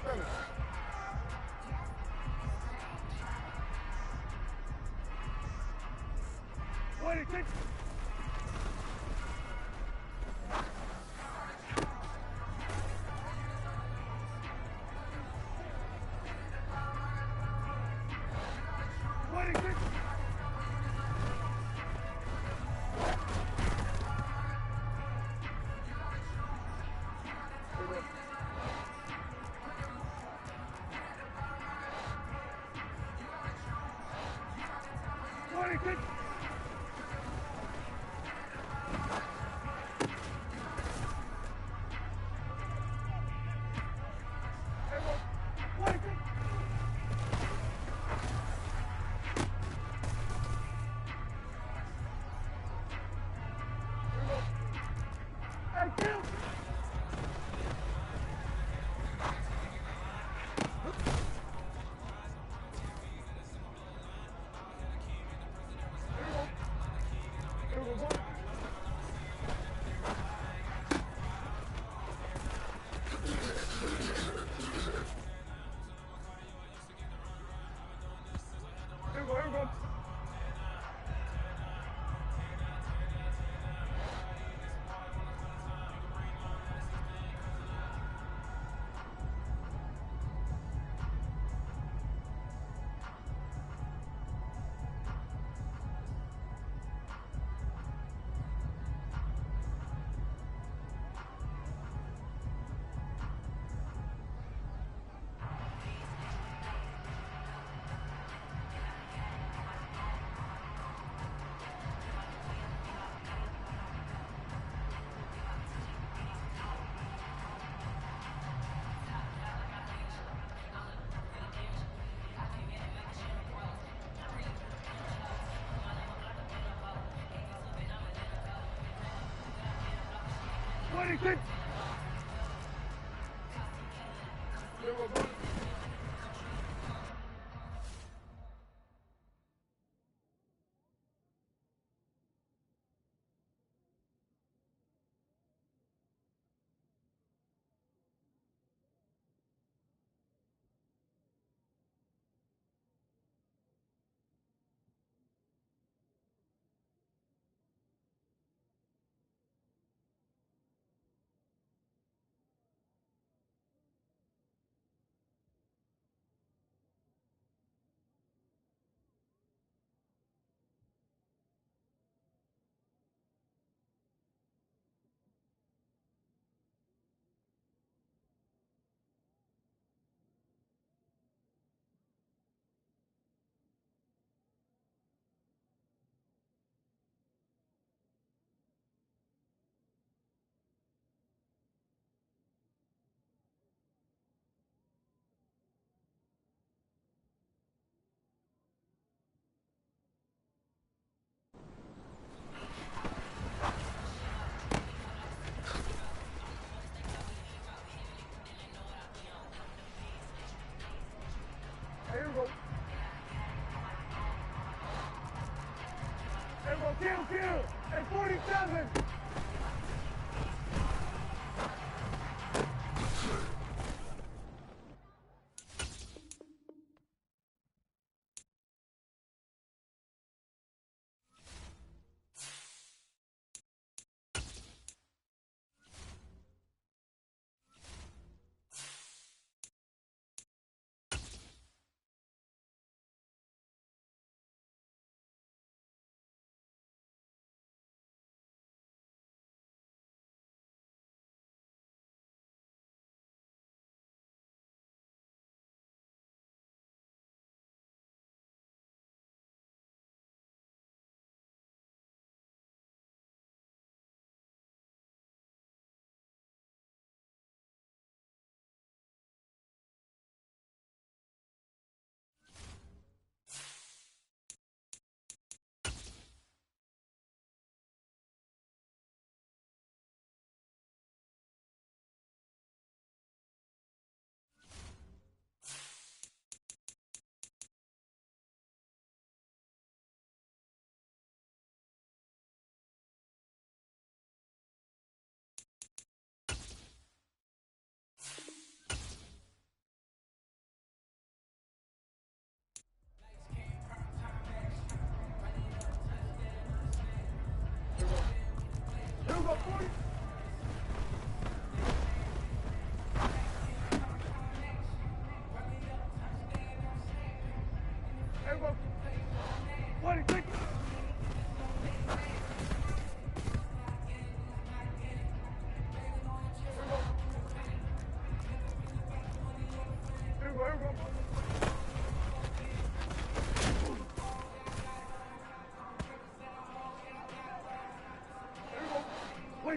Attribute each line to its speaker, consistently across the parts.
Speaker 1: scrimmage. What it takes. What it takes. What it takes. What it takes. Here we go. Here we go. Kill. At 47.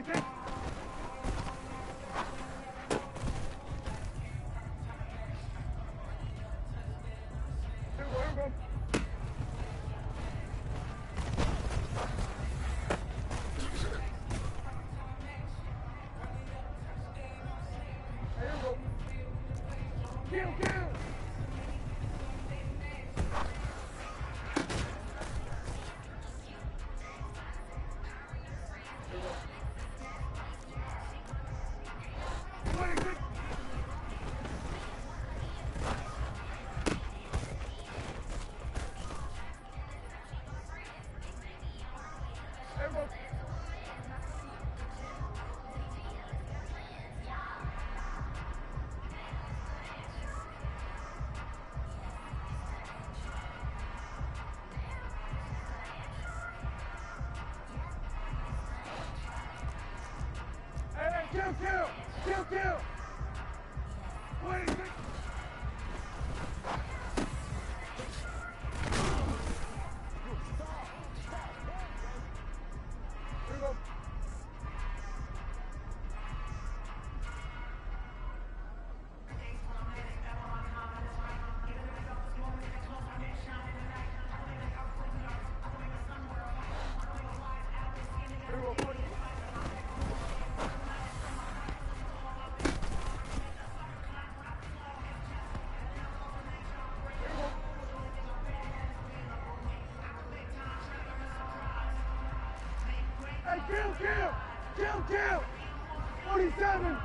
Speaker 1: 26. Here we go, here we go. Here we go. Kill, kill. Kill, kill, kill, kill. 26. Here we go. Here we go. Hey, kill, kill, kill, kill. 47.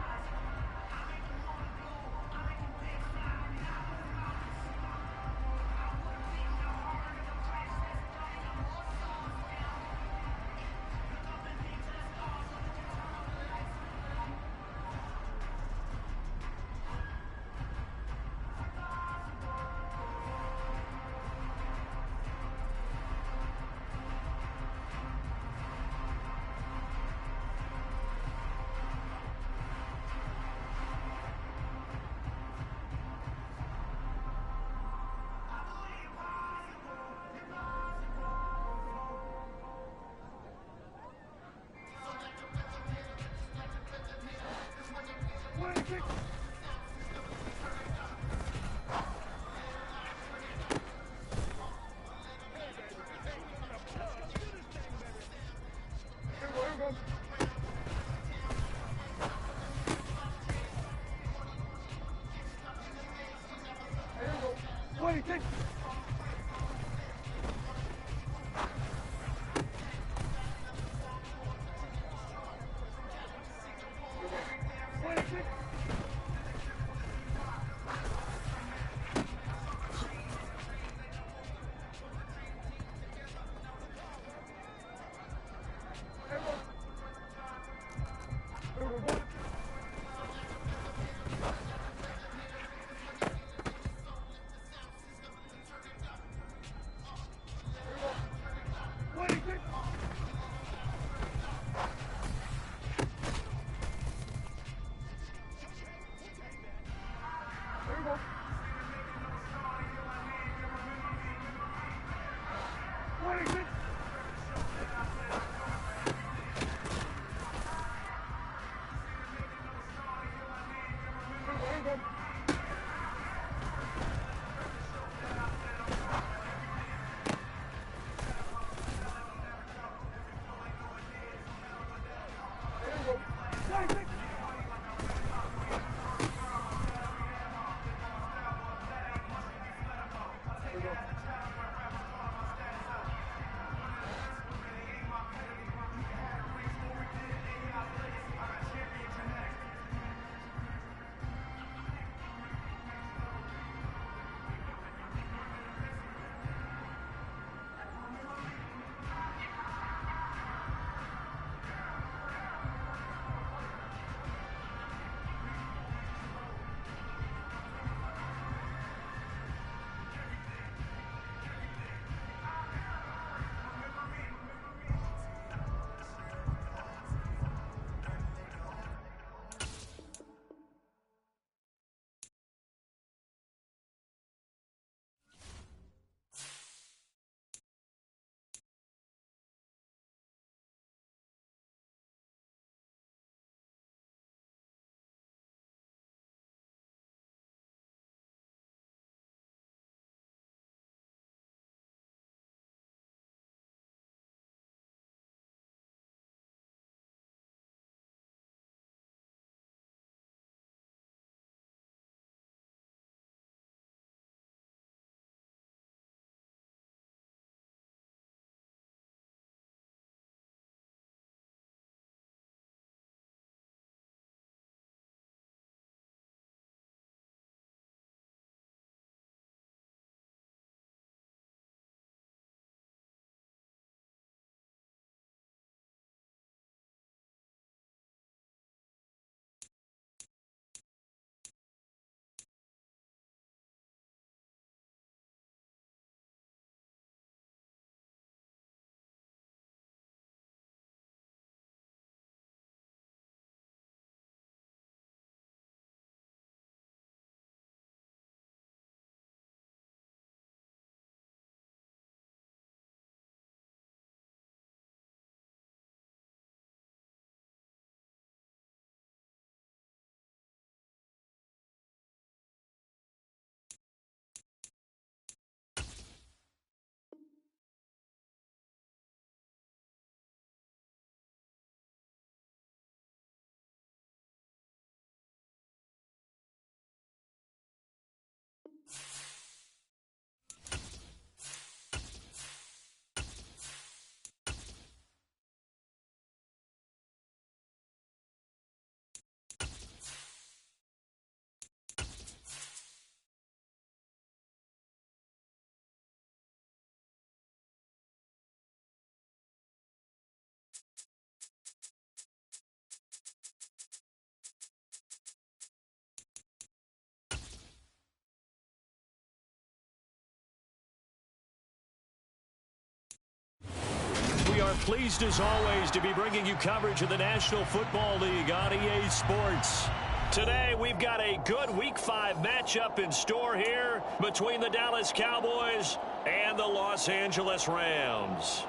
Speaker 2: Pleased as always to be bringing you coverage of the National Football League on EA Sports. Today we've got a good Week 5 matchup in store here between the Dallas Cowboys and the Los Angeles Rams.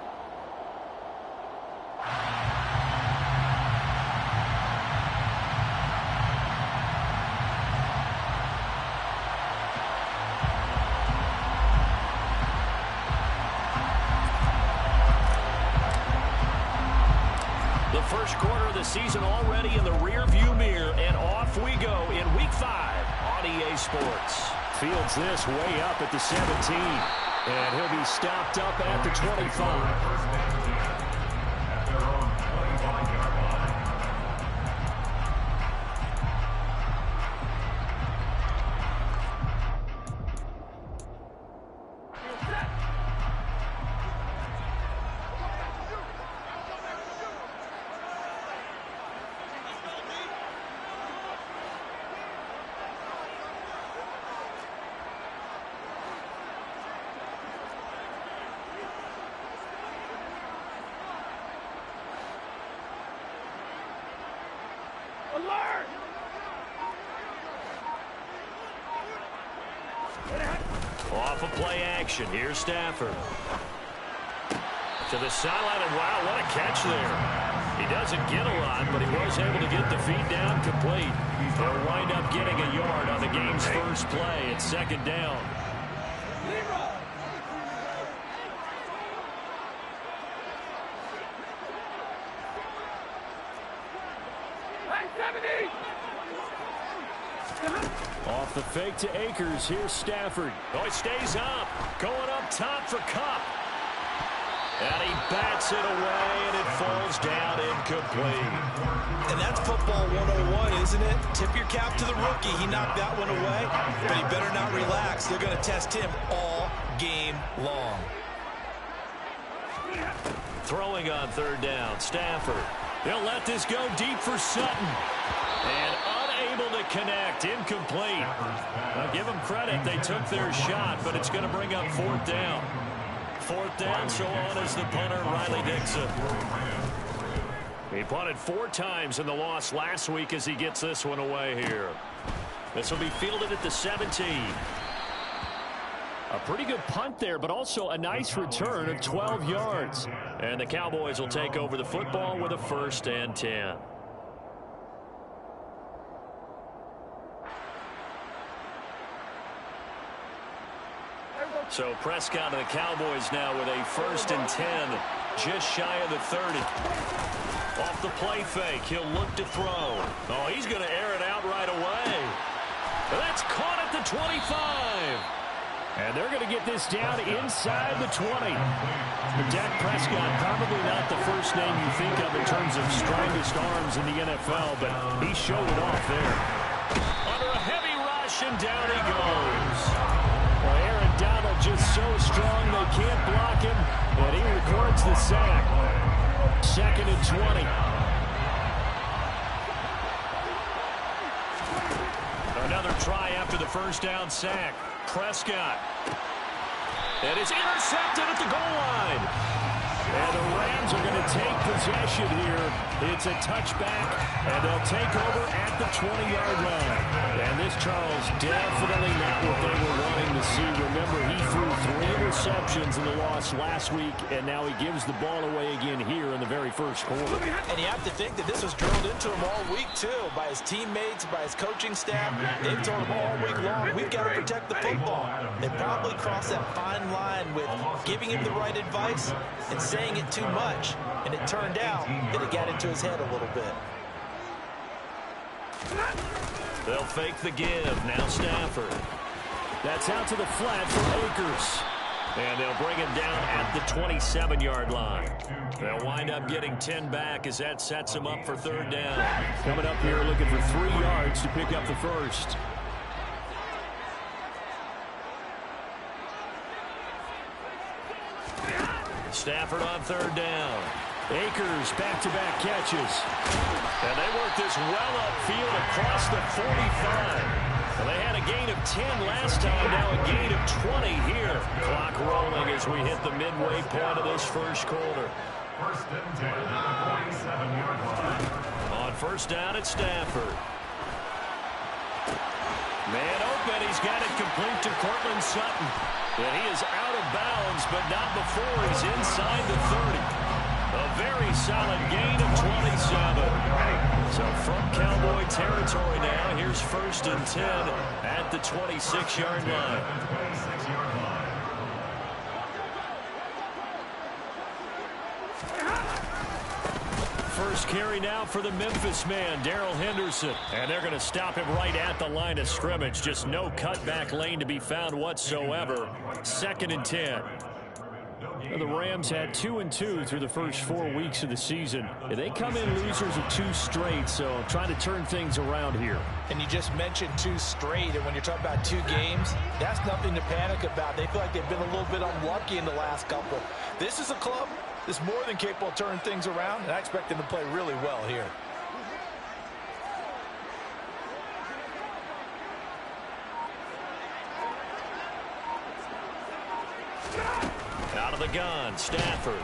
Speaker 2: First quarter of the season already in the rear-view mirror, and off we go in Week 5 on EA Sports.
Speaker 3: Fields this way up at the 17, and he'll be stopped up at the 25.
Speaker 1: Alert!
Speaker 2: Off of play action. Here's Stafford. To the sideline, and wow, what a catch there. He doesn't get a lot, but he was able to get the feed down complete. They'll wind up getting a yard on the game's first play. It's second down.
Speaker 3: Off the fake to Akers. Here's Stafford.
Speaker 2: Oh, he stays up. Going up top for Kupp. And he bats it away, and it falls down incomplete.
Speaker 4: And that's football 101, isn't it? Tip your cap to the rookie. He knocked that one away, but he better not relax. They're going to test him all game long.
Speaker 2: Throwing on third down, Stafford. They'll let this go deep for Sutton. And unable to connect, incomplete. I'll give them credit, they took their shot, but it's going to bring up fourth down. Fourth down, so on is the punter, Riley Dixon. He punted 4 times in the loss last week as he gets this one away here. This will be fielded at the 17.
Speaker 3: A pretty good punt there, but also a nice return of 12 yards.
Speaker 2: And the Cowboys will take over the football with a 1st and 10. So Prescott and the Cowboys now with a 1st and 10, just shy of the 30. Off the play fake, he'll look to throw. Oh, he's going to air it out right away. That's caught at the 25.
Speaker 3: And they're going to get this down inside the 20. Dak Prescott, probably not the first name you think of in terms of strongest arms in the NFL, but he showed it off there.
Speaker 2: Under a heavy rush, and down he goes.
Speaker 3: Well, Aaron Donald just so strong they can't block him, and he records the sack. 2nd and 20.
Speaker 2: Another try after the first down sack. Prescott. And it's intercepted at the goal line.
Speaker 3: And the Rams are going to take possession here. It's a touchback, and they'll take over at the 20-yard line. And this, Charles, definitely not what they were wanting to see. Remember, he threw 3 interceptions in the loss last week, and now he gives the ball away again here in the very first quarter.
Speaker 4: And you have to think that this was drilled into him all week, too, by his teammates, by his coaching staff. They've told him all week long, we've got to protect the football. They probably crossed that fine line with giving him the right advice and saying it too much. And it turned out that it got into his head a little bit.
Speaker 2: They'll fake the give. Now Stafford.
Speaker 3: That's out to the flat for Akers.
Speaker 2: And they'll bring him down at the 27-yard line. They'll wind up getting 10 back as that sets him up for 3rd down.
Speaker 3: Coming up here looking for 3 yards to pick up the first.
Speaker 2: Stafford on 3rd down.
Speaker 3: Akers back-to-back catches.
Speaker 2: And they work this well upfield across the 45. Well, they had a gain of 10 last time, now a gain of 20 here. Clock rolling as we hit the midway point of this first quarter.
Speaker 1: First and 10 at the 47-yard line.
Speaker 2: On first down at Stafford. Man open, he's got it complete to Cortland Sutton. And he is out of bounds, but not before he's inside the 30. A very solid gain of 27. So from Cowboy territory now, here's first and 10 at the 26-yard line. First carry now for the Memphis man, Darrell Henderson. And they're going to stop him right at the line of scrimmage. Just no cutback lane to be found whatsoever. Second and 10. The Rams had 2-2 through the first 4 weeks of the season. They come in losers of 2 straight, so trying to turn things around here.
Speaker 4: And you just mentioned 2 straight, and when you're talking about 2 games, that's nothing to panic about. They feel like they've been a little bit unlucky in the last couple. This is a club that's more than capable of turning things around, and I expect them to play really well here.
Speaker 2: Out of the gun, Stafford.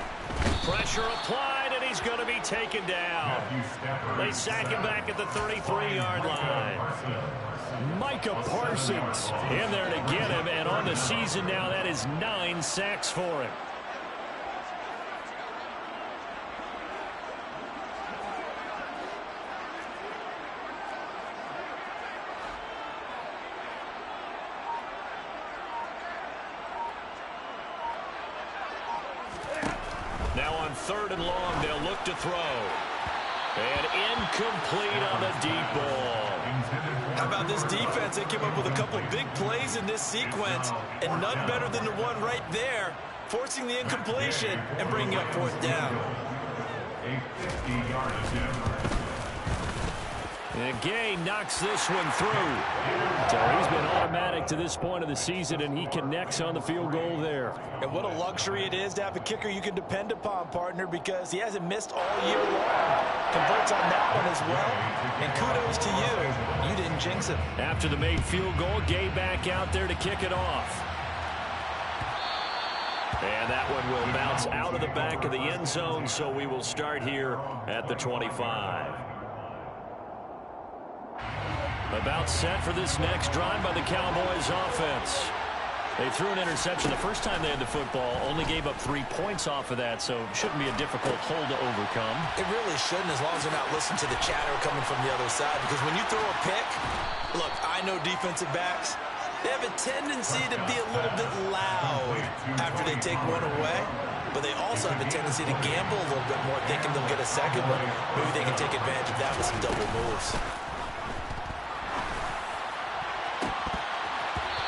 Speaker 2: Pressure applied, and he's going to be taken down. They sack him back at the 33-yard line.
Speaker 3: Micah Parsons in there to get him, and on the season now, that is 9 sacks for him.
Speaker 2: Now on third and long, they'll look to throw. And incomplete on the deep ball.
Speaker 4: How about this defense? They came up with a couple big plays in this sequence, and none better than the one right there, forcing the incompletion and bringing up fourth down.
Speaker 1: A 50-yard attempt.
Speaker 3: And Gay knocks this one through. So he's been automatic to this point of the season, and he connects on the field goal there.
Speaker 4: And what a luxury it is to have a kicker you can depend upon, partner, because he hasn't missed all year long. Converts on that one as well. And kudos to you. You didn't jinx him.
Speaker 3: After the made field goal, Gay back out there to kick it off.
Speaker 2: And that one will bounce out of the back of the end zone, so we will start here at the 25. About set for this next drive by the Cowboys offense. They threw an interception the first time they had the football, only gave up 3 points off of that, so it shouldn't be a difficult hole to overcome.
Speaker 4: It really shouldn't, as long as they're not listening to the chatter coming from the other side, because when you throw a pick, look, I know defensive backs, they have a tendency to be a little bit loud after they take one away, but they also have a tendency to gamble a little bit more, thinking they'll get a second one. Maybe they can take advantage of that with some double moves.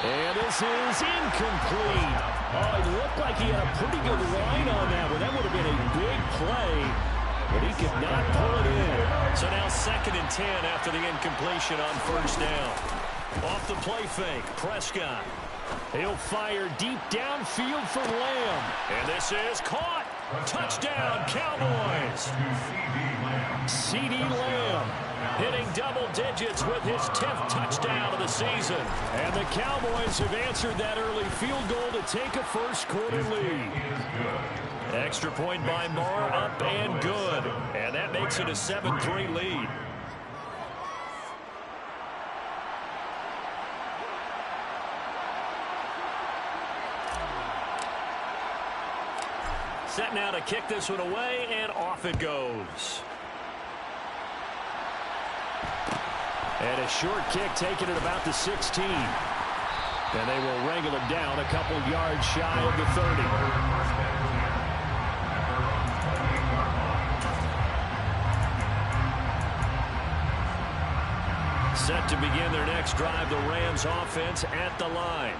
Speaker 3: And this is incomplete. Oh, it looked like he had a pretty good line on that one. That would have been a big play, but he could not pull it in.
Speaker 2: So now second and 10 after the incompletion on first down. Off the play fake, Prescott.
Speaker 3: He'll fire deep downfield for Lamb.
Speaker 2: And this is caught. Touchdown, Cowboys.
Speaker 3: CeeDee Lamb hitting double digits with his 10th touchdown of the season. And the Cowboys have answered that early field goal to take a first quarter lead.
Speaker 2: Extra point by Marr, up and good. And that makes it a 7-3 lead. Set now to kick this one away, and off it goes.
Speaker 3: And a short kick taken at about the 16. And they will wrangle it down a couple yards shy of the 30.
Speaker 2: Set to begin their next drive, the Rams offense at the line.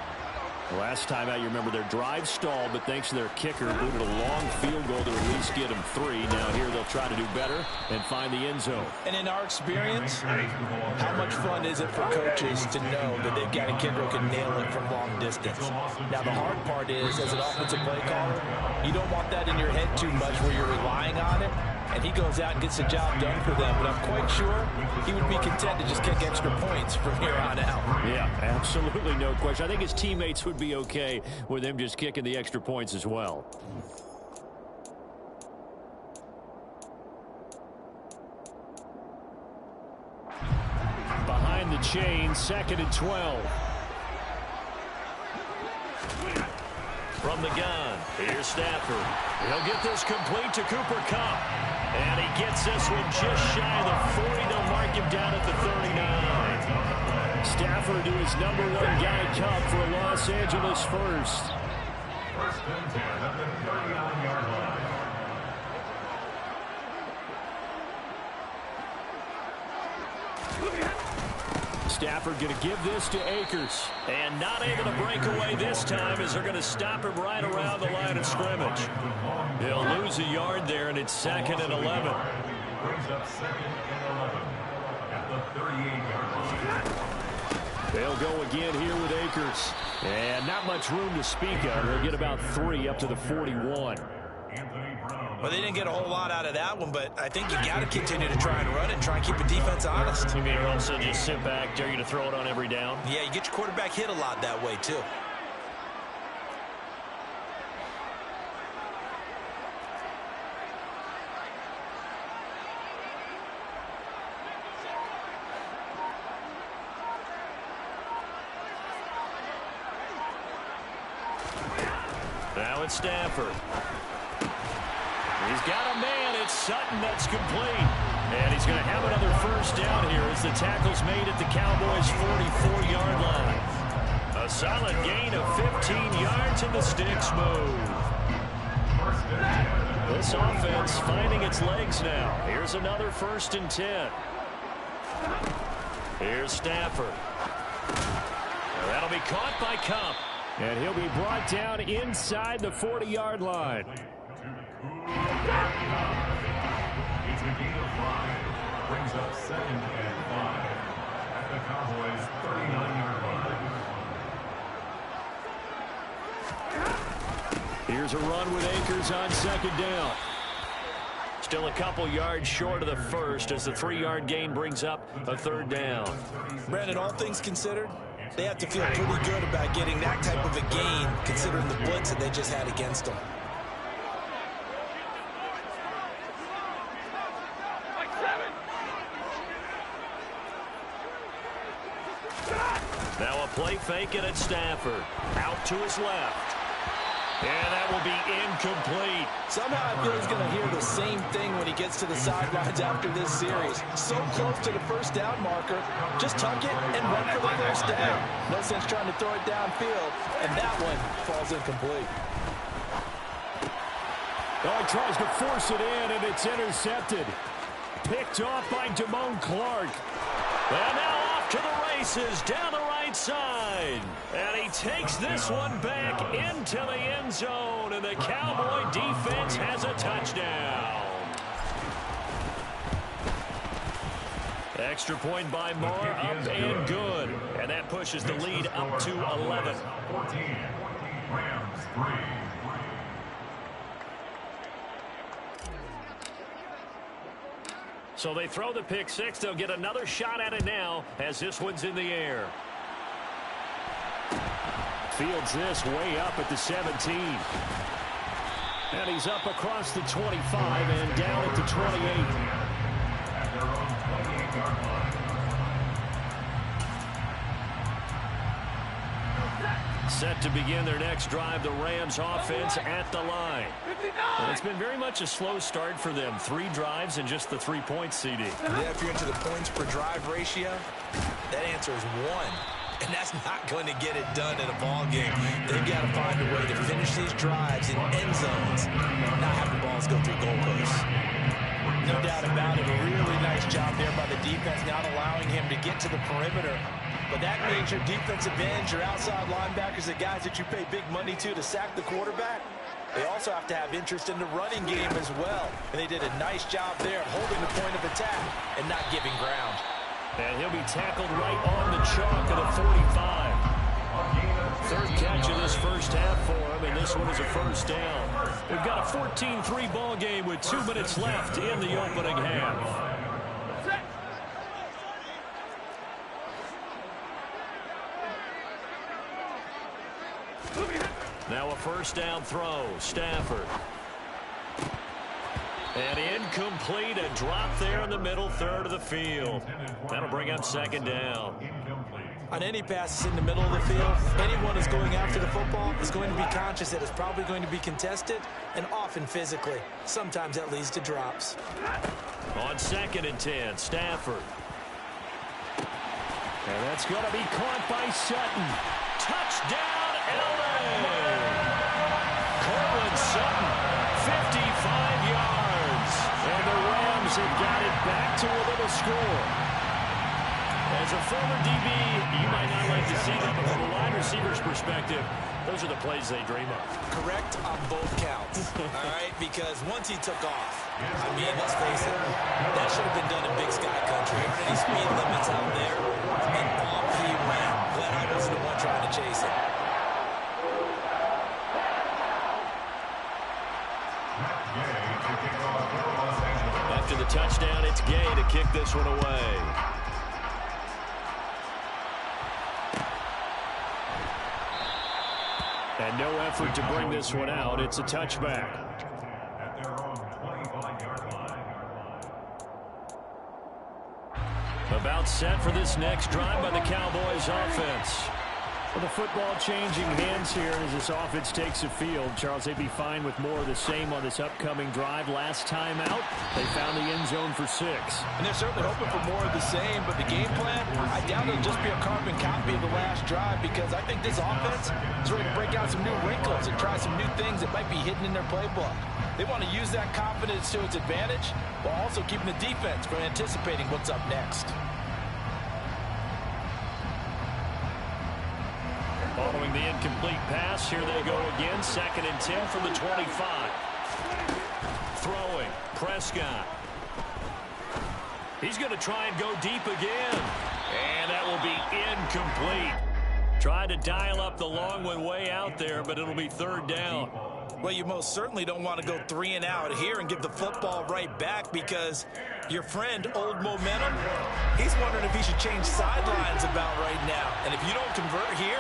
Speaker 3: Last time out, you remember their drive stalled, but thanks to their kicker, booted a long field goal to at least get them 3. Now here they'll try to do better and find the end zone.
Speaker 4: And in our experience, how much fun is it for coaches to know that they've got a kicker who can nail it from long distance? Now the hard part is, as an offensive play caller, you don't want that in your head too much where you're relying on it. And he goes out and gets the job done for them. But I'm quite sure he would be content to just kick extra points from here on out.
Speaker 3: Yeah, absolutely no question. I think his teammates would be okay with him just kicking the extra points as well. chain, 2nd and 12.
Speaker 2: From the gun, here's Stafford. He'll get this complete to Cooper Kupp. And he gets this one just shy of the 40. They'll mark him down at the 39.
Speaker 3: Stafford to his number 1 guy, Kupp, for a Los Angeles first.
Speaker 1: First and 10 at the 39-yard line.
Speaker 3: Stafford going to give this to Akers.
Speaker 2: And not able to break away this time as they're going to stop him right around the line of scrimmage. He'll lose a yard there, and it's 2nd and 11.
Speaker 1: Brings up 2nd and 11 at the 38-yard line.
Speaker 3: They'll go again here with Akers. And not much room to speak of. They'll get about 3 up to the 41.
Speaker 4: Well, they didn't get a whole lot out of that one, but I think you got to continue to try and run it and try and keep the defense honest.
Speaker 2: You mean also just sit back, dare you to throw it on every down?
Speaker 4: Yeah, you get your quarterback hit a lot that way, too.
Speaker 2: Now it's Stafford. He's got a man. It's Sutton that's complete. And he's going to have another first down here as the tackle's made at the Cowboys' 44-yard line. A solid gain of 15 yards and the sticks move. This offense finding its legs now. Here's another 1st and 10. Here's Stafford. That'll be caught by Kupp.
Speaker 3: And he'll be brought down inside the 40-yard line.
Speaker 1: It's a gain of 5. Brings up 2nd and 5 at the Cowboys' 39-yard line.
Speaker 3: Here's a run with Akers on 2nd down.
Speaker 2: Still a couple yards short of the first as the 3-yard gain brings up a 3rd down.
Speaker 4: Brandon, all things considered, they have to feel pretty good about getting that type of a gain considering the blitz that they just had against them.
Speaker 2: Now a play fake it at Stafford. Out to his left. And that will be incomplete.
Speaker 4: Somehow I feel he's going to hear the same thing when he gets to the sidelines after this series. So close to the first down marker. Just tuck it and run for the first down. No sense trying to throw it downfield. And that one falls incomplete.
Speaker 3: Oh, he tries to force it in, and it's intercepted. Picked off by Damone Clark.
Speaker 2: And now off to the races down the right side. And he takes this one back into the end zone. And the Cowboy defense has a touchdown. Extra point by Moore, up and good. And that pushes the lead up to 11.
Speaker 1: 14. Rams 3.
Speaker 2: So they throw the pick six. They'll get another shot at it now as this one's in the air.
Speaker 3: Fields this way up at the 17. And he's up across the 25 and down at the 28.
Speaker 1: At their own 28-yard line.
Speaker 2: Set to begin their next drive, the Rams offense at the line. And it's been very much a slow start for them. 3 drives and just the 3 points, CD.
Speaker 4: Yeah, if you're into the points per drive ratio, that answer is 1. And that's not going to get it done in a ball game. They've got to find a way to finish these drives in end zones, not have the balls go through goalposts. No doubt about it. A really nice job there by the defense, not allowing him to get to the perimeter. But that means your defensive ends, your outside linebackers, the guys that you pay big money to sack the quarterback, they also have to have interest in the running game as well. And they did a nice job there holding the point of attack and not giving ground.
Speaker 2: And he'll be tackled right on the chalk of the 45. Third catch of this first half for him, and this one is a first down. We've got a 14-3 ball game with 2 minutes left in the opening half. Now a first down throw. Stafford. And incomplete, a drop there in the middle third of the field. That'll bring up second down.
Speaker 4: On any passes in the middle of the field, anyone who's going after the football is going to be conscious that it's probably going to be contested and often physically. Sometimes that leads to drops.
Speaker 2: On 2nd and 10, Stafford.
Speaker 3: And that's going to be caught by Sutton.
Speaker 2: Touchdown, LA! Cortland Sutton, 55 yards.
Speaker 3: And the Rams have got it back to within a score.
Speaker 2: As a former DB, you might not like to see that, but from a wide receiver's perspective, those are the plays they dream of.
Speaker 4: Correct on both counts, all right? Because once he took off, I mean, let's face it, that should have been done in Big Sky Country. Any speed limits out there, and off he went. Glad I wasn't the one trying to chase him.
Speaker 2: After the touchdown, it's Gay to kick this one away. And no effort to bring this one out. It's a touchback.
Speaker 1: At their own 25-yard line.
Speaker 2: About set for this next drive by the Cowboys offense.
Speaker 3: Well, the football changing hands here as this offense takes the field. Charles, they'd be fine with more of the same on this upcoming drive. Last time out, they found the end zone for 6.
Speaker 4: And they're certainly hoping for more of the same, but the game plan, I doubt it'll just be a carbon copy of the last drive, because I think this offense is ready to break out some new wrinkles and try some new things that might be hidden in their playbook. They want to use that confidence to its advantage while also keeping the defense from anticipating what's up next.
Speaker 2: Following the incomplete pass, here they go again. 2nd and 10 from the 25. Throwing, Prescott. He's going to try and go deep again. And that will be incomplete. Tried to dial up the long one way out there, but it'll be 3rd down.
Speaker 4: Well, you most certainly don't want to go 3 and out here and give the football right back, because your friend, Old Momentum, he's wondering if he should change sidelines about right now. And if you don't convert here,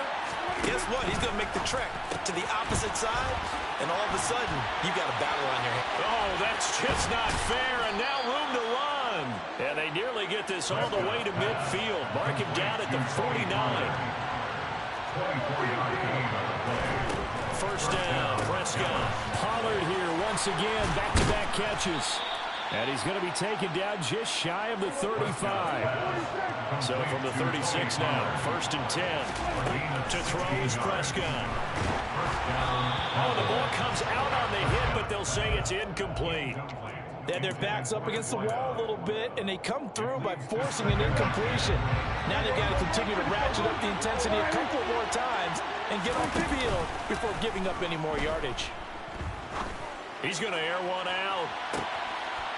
Speaker 4: guess what? He's going to make the trek to the opposite side, and all of a sudden, you got a battle on your hands.
Speaker 2: Oh, that's just not fair, and now room to run. And they nearly get this all the way to midfield. Mark him down at the 49.
Speaker 1: 24-yard gain on the play.
Speaker 2: 1st down, Prescott.
Speaker 3: Pollard here once again, back-to-back catches. And he's going to be taken down just shy of the 35.
Speaker 2: So from the 36 now, 1st and 10. To throw is Prescott. Oh, the ball comes out on the hit, but they'll say it's incomplete.
Speaker 4: They had their backs up against the wall a little bit, and they come through by forcing an incompletion. Now they've got to continue to ratchet up the intensity a couple more times and get off the field before giving up any more yardage.
Speaker 2: He's going to air one out.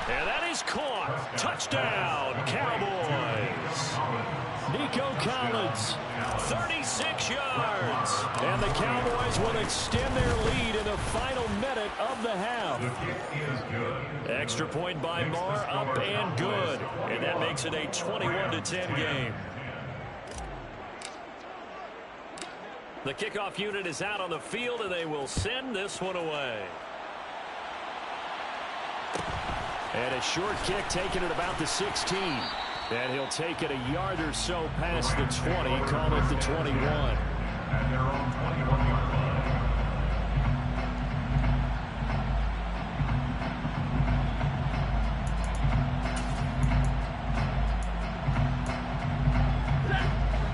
Speaker 2: And that is caught. Touchdown, Cowboys.
Speaker 3: Nico Collins.
Speaker 2: 36 yards.
Speaker 3: And the Cowboys will extend their lead in the final minute of the half.
Speaker 2: Extra point by Marr, up and good. And that makes it a 21-10 game. The kickoff unit is out on the field, and they will send this one away.
Speaker 3: And a short kick taken at about the 16. And he'll take it a yard or so past the 20, call it the 21.
Speaker 1: At their own 21-yard line.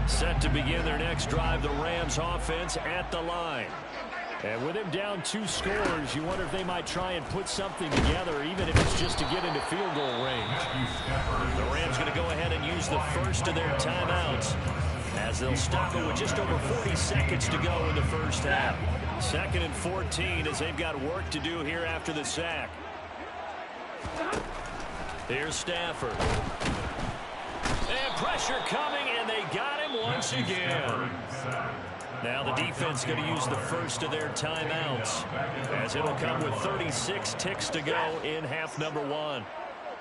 Speaker 2: Set to begin their next drive, the Rams offense at the line.
Speaker 3: And with him down 2 scores, you wonder if they might try and put something together, even if it's just to get into field goal range.
Speaker 2: The Rams going to go ahead and use the first of their timeouts, as they'll stop it with just over 40 seconds to go in the first half. 2nd and 14, as they've got work to do here after the sack. Here's Stafford. And pressure coming, and they got him once again. Now the defense going to use the first of their timeouts, as it'll come with 36 ticks to go in half number 1.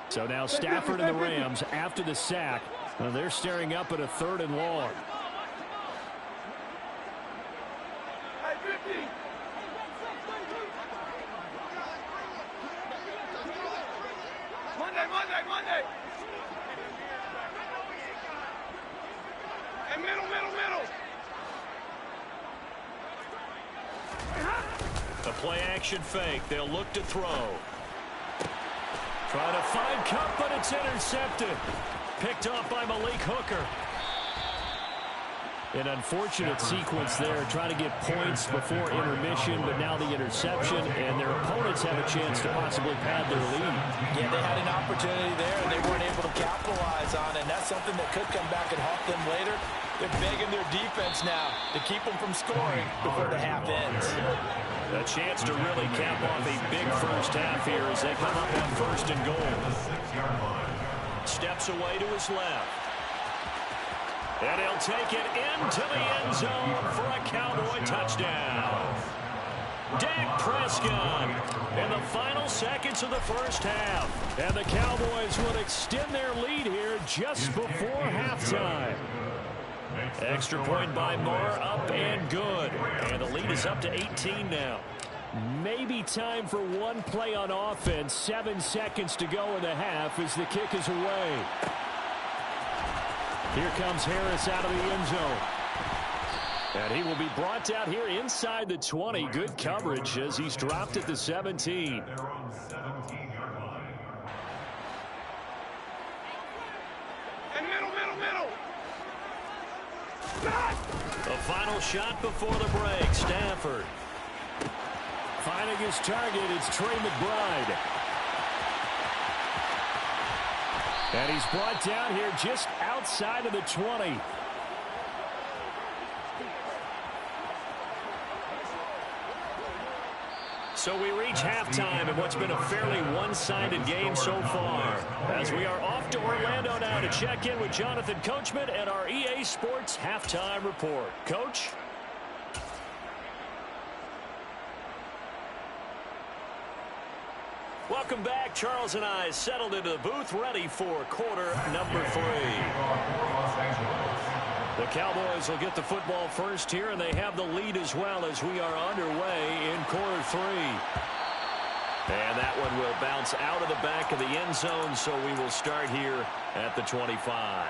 Speaker 3: So now Stafford and the Rams, after the sack, they're staring up at a 3rd and long.
Speaker 2: Play action fake. They'll look to throw. Trying to find Cup, but it's intercepted. Picked off by Malik Hooker.
Speaker 3: An unfortunate sequence there, trying to get points before intermission, but now the interception, and their opponents have a chance to possibly pad their lead.
Speaker 4: Yeah, they had an opportunity there, and they weren't able to capitalize on it, and that's something that could come back and haunt them later. They're begging their defense now to keep them from scoring before the half ends.
Speaker 2: A chance to really cap off a big first half here as they come up on first and goal. Steps away to his left. And he'll take it into the end zone for a Cowboy touchdown. Dak Prescott in the final seconds of the first half. And the Cowboys will extend their lead here just before halftime. Extra point by Moore, up and good. And the lead is up to 18 now.
Speaker 3: Maybe time for one play on offense. 7 seconds to go in the half as the kick is away. Here comes Harris out of the end zone. And he will be brought down here inside the 20. Good coverage as he's dropped at the 17.
Speaker 2: The final shot before the break. Stafford.
Speaker 3: Finding his target, it's Trey McBride. And he's brought down here just outside of the 20.
Speaker 2: So we reach halftime in what's been a fairly one-sided game so far. As we are off to Orlando now to check in with Jonathan Coachman and our EA Sports Halftime Report. Coach? Welcome back. Charles and I settled into the booth ready for quarter number 3. The Cowboys will get the football first here, and they have the lead as well as we are underway in quarter 3. And that one will bounce out of the back of the end zone, so we will start here at the 25.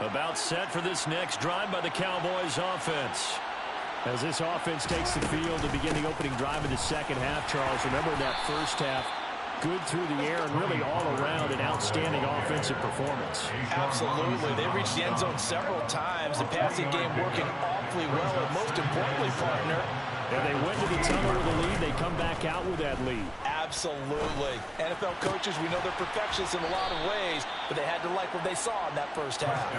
Speaker 2: About set for this next drive by the Cowboys offense.
Speaker 3: As this offense takes the field to begin the opening drive of the second half, Charles, remember in that first half, good through the air and really all around an outstanding offensive performance.
Speaker 4: Absolutely. They reached the end zone several times. The passing game working awfully well, and most importantly, partner,
Speaker 3: and they went to the tunnel with a lead. They come back out with that lead.
Speaker 4: Absolutely. NFL coaches, we know they're perfectionists in a lot of ways, but they had to like what they saw in that first half.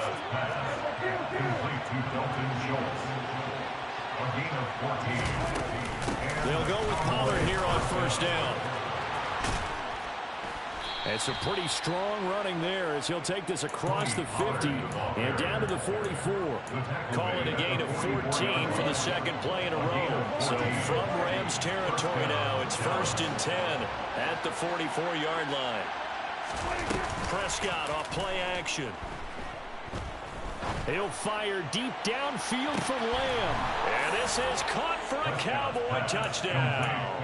Speaker 2: They'll go with Pollard here on first down.
Speaker 3: It's a pretty strong running there as he'll take this across the 50 and down to the 44.
Speaker 2: Call it a gain of 14 for the second play in a row. So from Rams territory now, it's 1st and 10 at the 44-yard line. Prescott off play action.
Speaker 3: He'll fire deep downfield from Lamb.
Speaker 2: And this is caught for a Cowboy touchdown.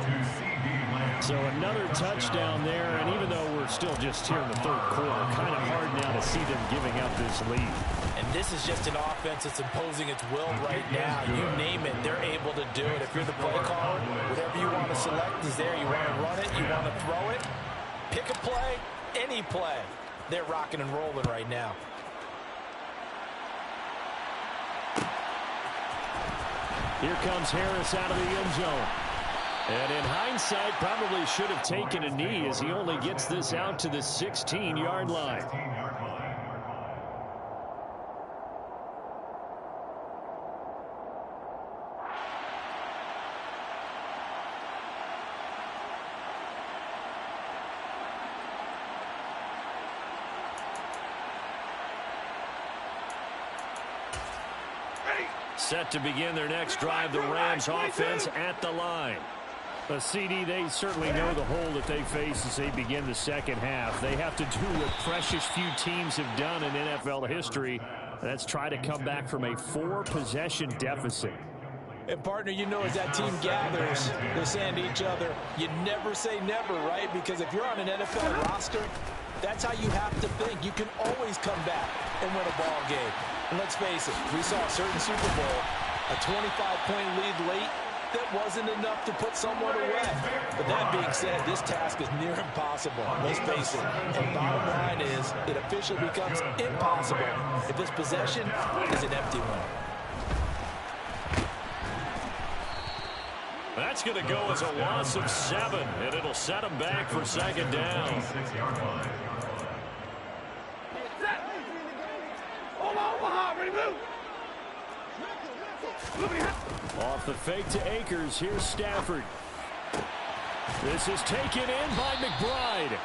Speaker 3: So another touchdown there, and even though we're still just here in the third quarter, kind of hard now to see them giving up this lead.
Speaker 4: And this is just an offense that's imposing its will right now. You name it, they're able to do it. If you're the play caller, whatever you want to select is there. You want to run it, you want to throw it, pick a play, any play. They're rocking and rolling right now.
Speaker 3: Here comes Harris out of the end zone. And in hindsight, probably should have taken a knee as he only gets this out to the 16-yard line.
Speaker 2: Set to begin their next drive, the Rams offense at the line.
Speaker 3: A CD, they certainly know the hole that they face as they begin the second half. They have to do what precious few teams have done in NFL history. That's try to come back from a 4-possession deficit.
Speaker 4: And, partner, you know, as that team gathers, they're saying to each other, you never say never, right? Because if you're on an NFL roster, that's how you have to think. You can always come back and win a ball game. And let's face it, we saw a certain Super Bowl, a 25-point lead late, that wasn't enough to put someone away. But that being said, this task is near impossible. Let's face it. And bottom line is, it officially becomes impossible if this possession is an empty one.
Speaker 2: That's going to go as a loss of 7, and it'll set them back for second down.
Speaker 3: Off the fake to Akers. Here's Stafford. This is taken in by McBride.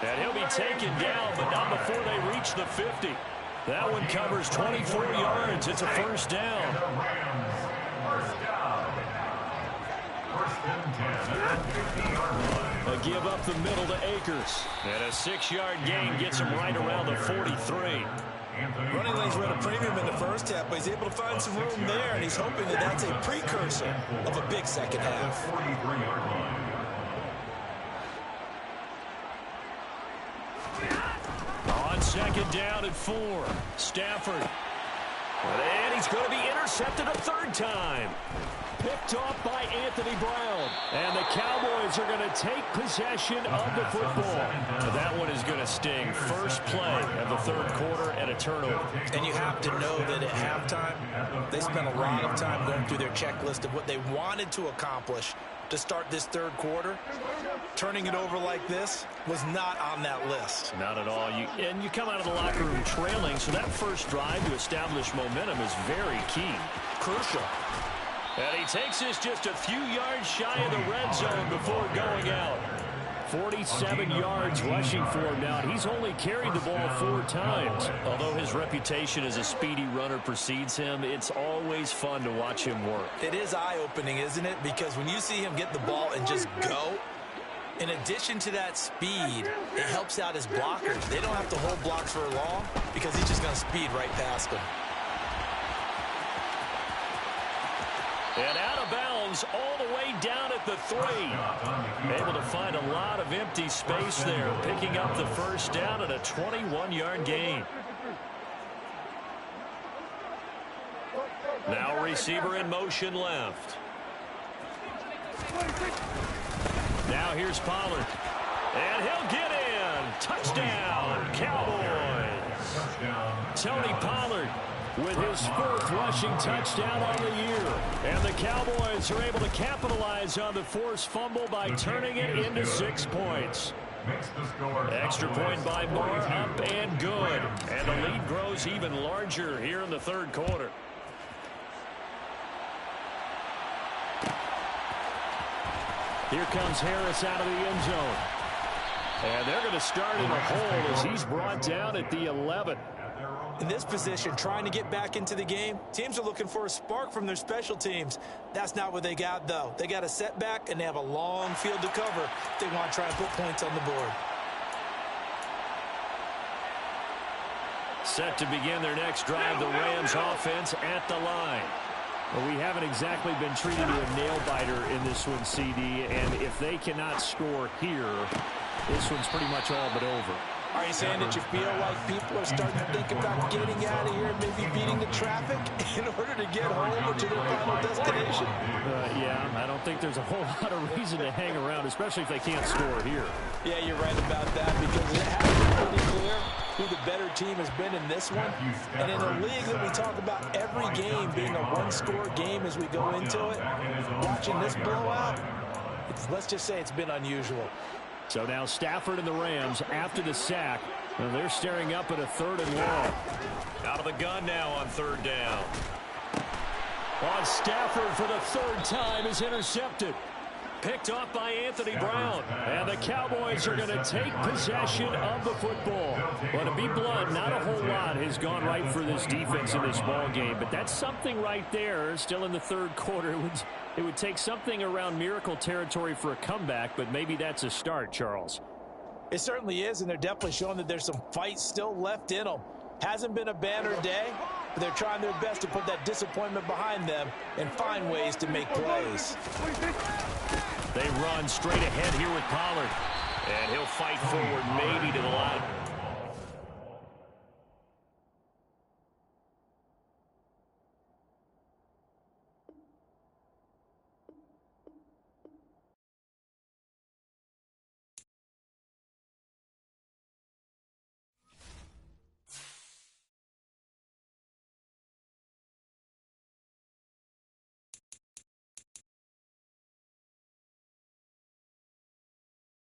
Speaker 2: And he'll be taken down, but not before they reach the 50. That one covers 24 yards. It's a first down.
Speaker 3: A give up the middle to Akers.
Speaker 2: And a 6-yard gain gets him right around the 43.
Speaker 4: Running lanes were at a premium in the first half, but he's able to find some room there, and he's hoping that that's a precursor of a big second half.
Speaker 2: On second down at 4, Stafford. And he's going to be intercepted a third time.
Speaker 3: Picked off by Anthony Brown.
Speaker 2: And the Cowboys are going to take possession of the football. That one is going to sting. First play of the third quarter and a turnover.
Speaker 4: And you have to know that at halftime, they spent a lot of time going through their checklist of what they wanted to accomplish to start this third quarter. Turning it over like this was not on that list.
Speaker 2: Not at all. And you come out of the locker room trailing, so that first drive to establish momentum is very key.
Speaker 4: Crucial.
Speaker 2: And he takes this just a few yards shy of the red zone before going out.
Speaker 3: 47 yards rushing for him now. He's only carried the ball 4 times.
Speaker 2: Although his reputation as a speedy runner precedes him, it's always fun to watch him work.
Speaker 4: It is eye-opening, isn't it? Because when you see him get the ball and just go, in addition to that speed, it helps out his blockers. They don't have to hold blocks for long because he's just going to speed right past them.
Speaker 2: And out of bounds all the way down at the 3. Able to find a lot of empty space there, picking up the first down at a 21-yard gain. Now receiver in motion left. Now here's Pollard. And he'll get in. Touchdown, Cowboys.
Speaker 3: Tony Pollard with his 4th rushing touchdown on the year. And the Cowboys are able to capitalize on the forced fumble by turning it into 6 points.
Speaker 2: Extra point by Moore, up and good. And the lead grows even larger here in the third quarter.
Speaker 3: Here comes Harris out of the end zone.
Speaker 2: And they're going to start in a hole as he's brought down at the 11.
Speaker 4: In this position, trying to get back into the game, teams are looking for a spark from their special teams. That's not what they got, though. They got a setback, and they have a long field to cover if they want to try and put points on the board.
Speaker 2: Set to begin their next drive, the Rams offense at the line.
Speaker 3: Well, we haven't exactly been treated to a nail-biter in this one, CD, and if they cannot score here, this one's pretty much all but over.
Speaker 4: Are you saying that you feel like people are starting to think about getting out of here and maybe beating the traffic in order to get home or to their final destination?
Speaker 3: Yeah, I don't think there's a whole lot of reason to hang around, especially if they can't score here.
Speaker 4: Yeah, you're right about that, because it has been pretty clear who the better team has been in this one. And in a league that we talk about every game being a one-score game as we go into it, watching this blowout, let's just say it's been unusual.
Speaker 3: So now Stafford and the Rams after the sack. And they're staring up at a 3rd and long.
Speaker 2: Out of the gun now on 3rd down.
Speaker 3: On Stafford for the 3rd time is intercepted.
Speaker 2: Picked off by Anthony Brown.
Speaker 3: And the Cowboys are going to take possession of the football. Well, to be blunt, not a whole lot has gone right for this defense in this ball game. But that's something right there. Still in the third quarter. It would take something around miracle territory for a comeback, but maybe that's a start, Charles.
Speaker 4: It certainly is, and they're definitely showing that there's some fight still left in them. Hasn't been a banner day, but they're trying their best to put that disappointment behind them and find ways to make plays.
Speaker 2: They run straight ahead here with Pollard. And he'll fight forward maybe to the line.